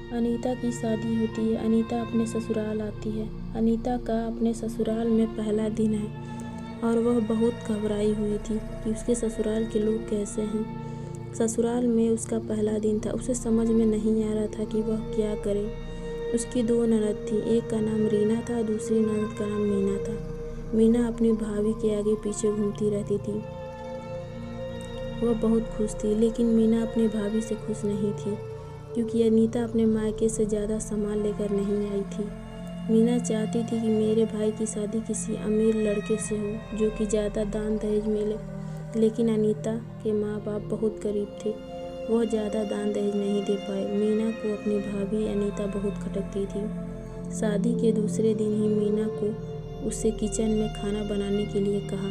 अनीता की शादी होती है। अनीता अपने ससुराल आती है। अनीता का अपने ससुराल में पहला दिन है और वह बहुत घबराई हुई थी कि उसके ससुराल के लोग कैसे हैं। ससुराल में उसका पहला दिन था। उसे समझ में नहीं आ रहा था कि वह क्या करे। उसकी 2 ननद थी। एक का नाम रीना था, दूसरी ननद का नाम मीना था। मीना अपनी भाभी के आगे पीछे घूमती रहती थी। वह बहुत खुश थी, लेकिन मीना अपनी भाभी से खुश नहीं थी क्योंकि अनीता अपने मायके से ज़्यादा सामान लेकर नहीं आई थी। मीना चाहती थी कि मेरे भाई की शादी किसी अमीर लड़के से हो जो कि ज़्यादा दान दहेज मिले, लेकिन अनीता के माँ बाप बहुत गरीब थे। वह ज़्यादा दान दहेज नहीं दे पाए। मीना को अपनी भाभी अनीता बहुत खटकती थी। शादी के दूसरे दिन ही मीना को उससे किचन में खाना बनाने के लिए कहा।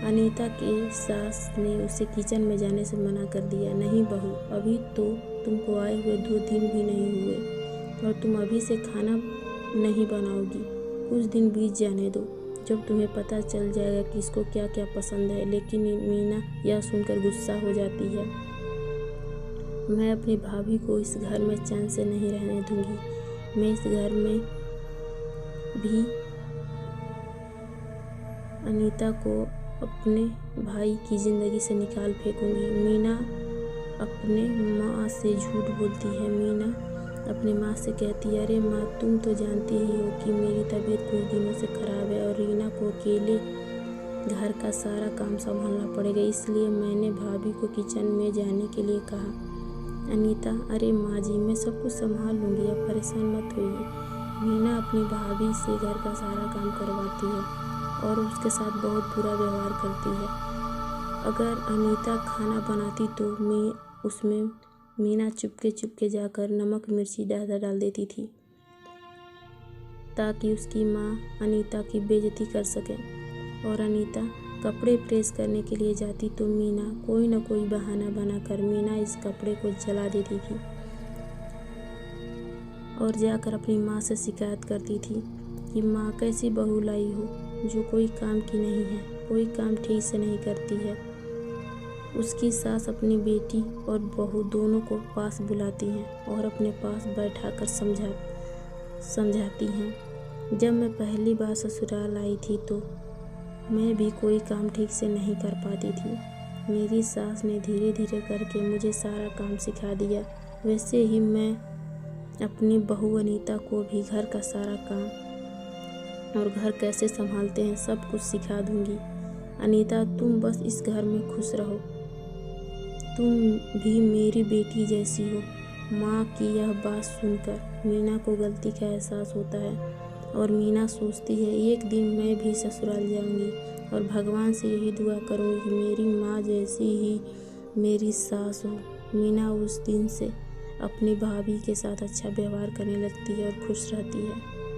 अनीता की सास ने उसे किचन में जाने से मना कर दिया। नहीं बहू, अभी तो तुमको आए हुए 2 दिन भी नहीं हुए और तुम अभी से खाना नहीं बनाओगी। कुछ दिन बीत जाने दो, जब तुम्हें पता चल जाएगा कि इसको क्या क्या पसंद है। लेकिन मीना यह सुनकर गुस्सा हो जाती है। मैं अपनी भाभी को इस घर में चैन से नहीं रहने दूंगी। मैं इस घर में भी अनीता को अपने भाई की ज़िंदगी से निकाल फेंकूंगी। मीना अपने माँ से झूठ बोलती है। मीना अपनी माँ से कहती है, अरे माँ, तुम तो जानती ही हो कि मेरी तबीयत कुछ दिनों से ख़राब है और रीना को अकेले घर का सारा काम संभालना पड़ेगा, इसलिए मैंने भाभी को किचन में जाने के लिए कहा। अनीता, अरे माँ जी, मैं सब कुछ संभाल लूँगी, आप परेशान मत होइए। मीना अपनी भाभी से घर का सारा काम करवाती है और उसके साथ बहुत बुरा व्यवहार करती है। अगर अनीता खाना बनाती तो उसमें मीना चुपके जाकर नमक मिर्ची ज़्यादा डाल देती थी ताकि उसकी माँ अनीता की बेइज्जती कर सके। और अनीता कपड़े प्रेस करने के लिए जाती तो मीना कोई न कोई बहाना बनाकर मीना इस कपड़े को जला देती थी और जाकर अपनी माँ से शिकायत करती थी कि माँ, कैसी बहू लाई हो जो कोई काम की नहीं है, कोई काम ठीक से नहीं करती है। उसकी सास अपनी बेटी और बहू दोनों को पास बुलाती हैं और अपने पास बैठाकर समझाती हैं। जब मैं पहली बार ससुराल आई थी तो मैं भी कोई काम ठीक से नहीं कर पाती थी। मेरी सास ने धीरे धीरे करके मुझे सारा काम सिखा दिया। वैसे ही मैं अपनी बहू अनीता को भी घर का सारा काम और घर कैसे संभालते हैं सब कुछ सिखा दूंगी। अनीता, तुम बस इस घर में खुश रहो। तुम भी मेरी बेटी जैसी हो। माँ की यह बात सुनकर मीना को गलती का एहसास होता है और मीना सोचती है, एक दिन मैं भी ससुराल जाऊंगी और भगवान से यही दुआ करूंगी कि मेरी माँ जैसी ही मेरी सास हो। मीना उस दिन से अपनी भाभी के साथ अच्छा व्यवहार करने लगती है और खुश रहती है।